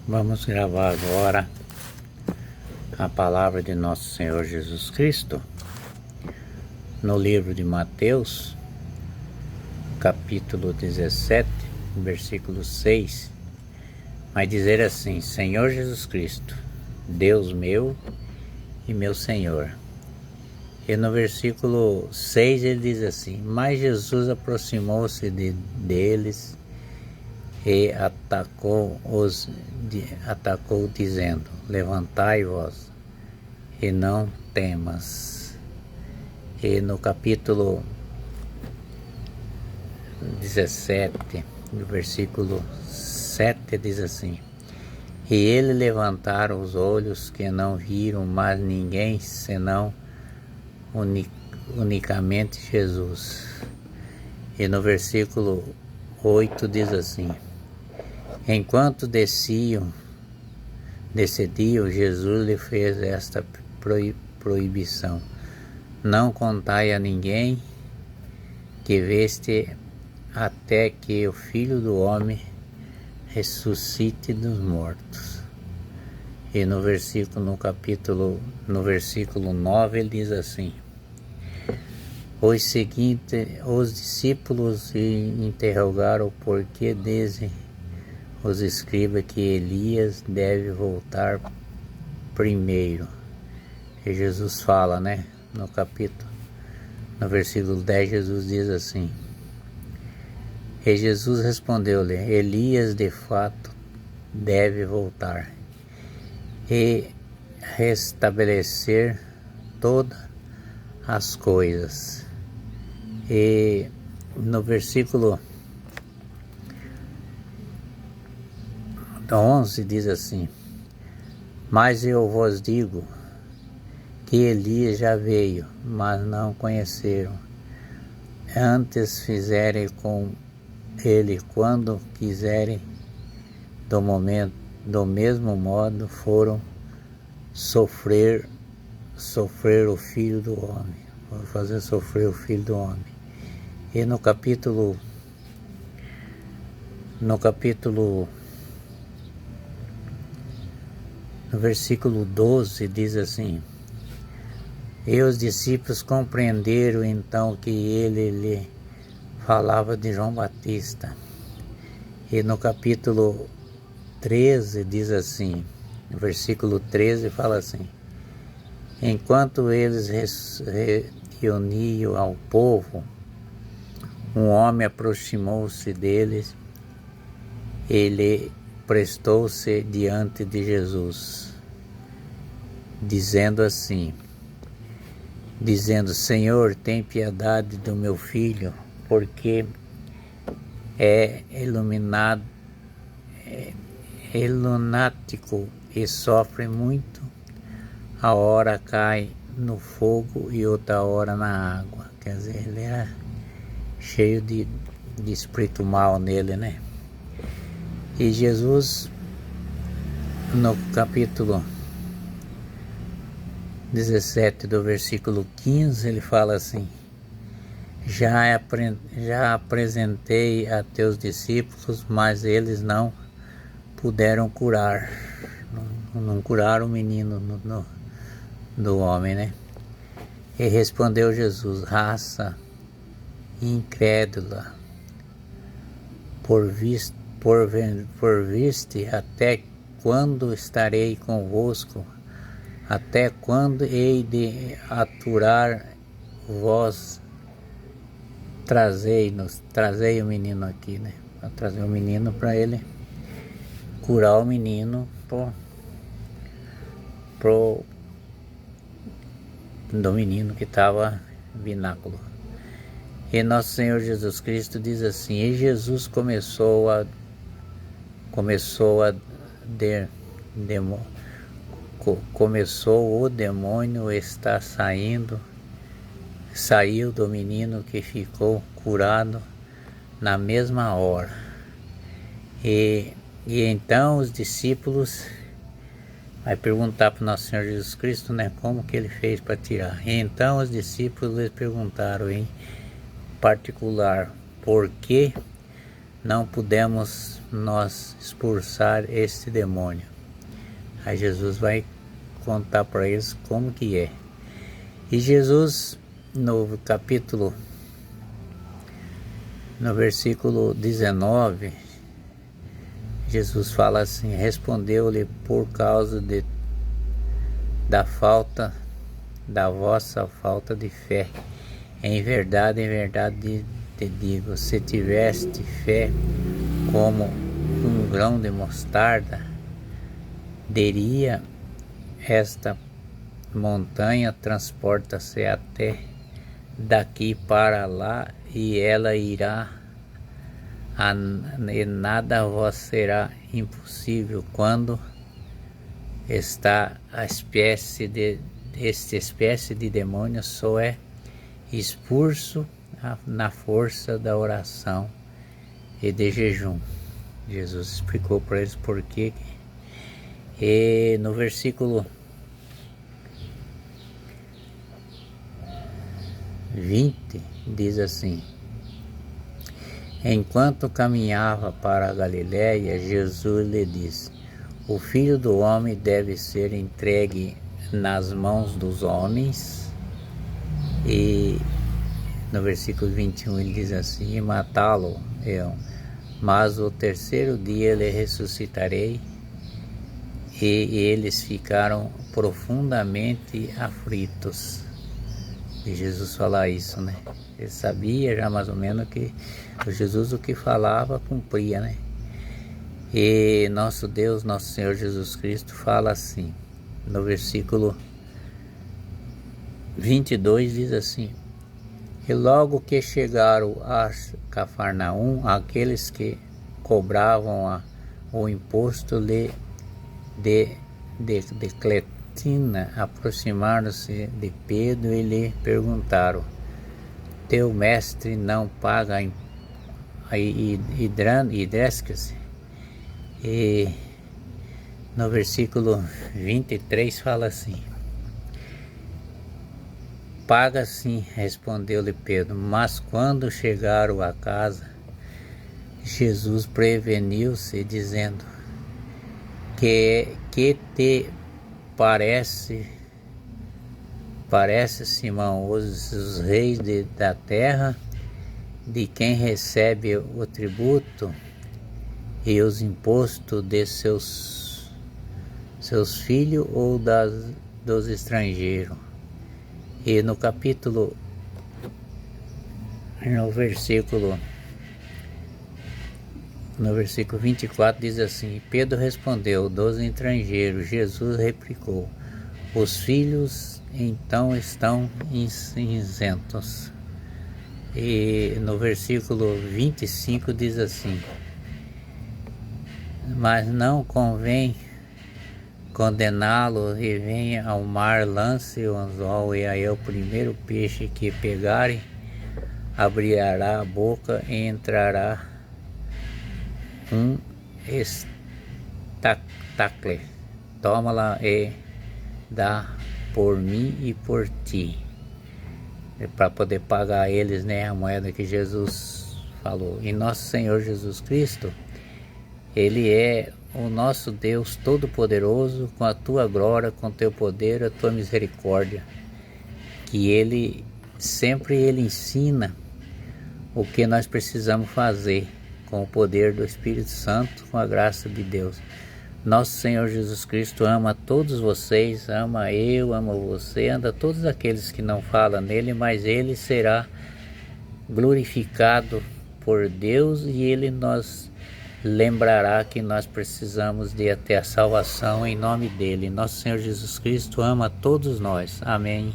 Vamos gravar agora a palavra de nosso Senhor Jesus Cristo no livro de Mateus, capítulo 17, versículo 6. Vai dizer assim: Senhor Jesus Cristo, Deus meu e meu Senhor. E no versículo 6 ele diz assim: Mas Jesus aproximou-se deles e atacou dizendo: Levantai-vos e não temas. E no capítulo 17, no versículo 7 diz assim: E ele levantaram os olhos que não viram mais ninguém senão unicamente Jesus. E no versículo 8 diz assim: Enquanto desciam, Jesus lhe fez esta proibição: Não contai a ninguém que veste até que o Filho do Homem ressuscite dos mortos. E no versículo 9 ele diz assim: Os discípulos interrogaram por que dizem os escribas que Elias deve voltar primeiro. E Jesus fala, no versículo 10 Jesus diz assim: E Jesus respondeu-lhe: Elias de fato deve voltar e restabelecer todas as coisas. E no versículo 11 diz assim: Mas eu vos digo que Elias já veio, mas não conheceram. Antes fizerem com ele quando quiserem, do mesmo modo foram sofrer o Filho do Homem. Vou fazer sofrer o Filho do Homem. E no versículo 12 diz assim: E os discípulos compreenderam então que ele lhe falava de João Batista. E no capítulo 13 diz assim, no versículo 13 fala assim: Enquanto eles reuniam ao povo, um homem aproximou-se deles. Ele prestou-se diante de Jesus, dizendo: Senhor, tem piedade do meu filho, porque é lunático e sofre muito. A hora cai no fogo e outra hora na água. Quer dizer, ele era cheio de espírito mal nele, né? E Jesus, no capítulo 17 do versículo 15, ele fala assim: Já apresentei a teus discípulos, mas eles não puderam curar. Não curaram o menino do homem, né? E respondeu Jesus: Raça incrédula, por viste até quando estarei convosco? Até quando hei de aturar vós? Trazei o menino aqui, né? Para trazer o menino para ele curar o menino do menino que estava bináculo. E nosso Senhor Jesus Cristo diz assim: E Jesus começou o demônio está saiu do menino, que ficou curado na mesma hora. E então os discípulos vai perguntar para o nosso Senhor Jesus Cristo, como que ele fez para tirar. E então os discípulos lhe perguntaram em particular: por que não pudemos nós expulsar este demônio. Aí Jesus vai contar para eles como que é. E Jesus, no versículo 19, Jesus fala assim: respondeu-lhe, por causa da vossa falta de fé. Em verdade te digo, se tiveste fé como um grão de mostarda, diria esta montanha, transporta-se até daqui para lá, e ela irá, e nada vos será impossível. Quando está esta espécie de demônio só é expulso na força da oração e de jejum. Jesus explicou para eles por quê. E no versículo 20 diz assim: enquanto caminhava para a Galiléia, Jesus lhe disse: o Filho do Homem deve ser entregue nas mãos dos homens. E no versículo 21 ele diz assim: e matá-lo eu, mas o terceiro dia ele ressuscitarei. E eles ficaram profundamente aflitos de Jesus falar isso, né? Ele sabia já mais ou menos que Jesus o que falava cumpria, né? E nosso Deus, nosso Senhor Jesus Cristo fala assim, no versículo 22 diz assim: e logo que chegaram a Cafarnaum, aqueles que cobravam o imposto de Cletina aproximaram-se de Pedro e lhe perguntaram: teu mestre não paga dracmas? E no versículo 23 fala assim: paga sim, respondeu-lhe Pedro. Mas quando chegaram a casa, Jesus preveniu-se, dizendo: que te parece, Simão, os reis da terra, de quem recebe o tributo e os impostos de seus filhos ou dos estrangeiros? E no versículo 24 diz assim: Pedro respondeu: dos estrangeiros. Jesus replicou: os filhos então estão isentos. E no versículo 25 diz assim: mas não convém condená-lo, e venha ao mar, lance o anzol, e aí o primeiro peixe que pegarem abrirá a boca e entrará um estacle. Toma-la e dá por mim e por ti. Para poder pagar eles, né, a moeda que Jesus falou. E nosso Senhor Jesus Cristo, Ele é o nosso Deus Todo-Poderoso, com a tua glória, com o teu poder, a tua misericórdia. Que Ele sempre ensina o que nós precisamos fazer com o poder do Espírito Santo, com a graça de Deus. Nosso Senhor Jesus Cristo ama todos vocês, ama eu, ama você, ama todos aqueles que não falam nele, mas ele será glorificado por Deus e ele nos lembrará que nós precisamos de ter a salvação em nome dele. Nosso Senhor Jesus Cristo ama todos nós. Amém.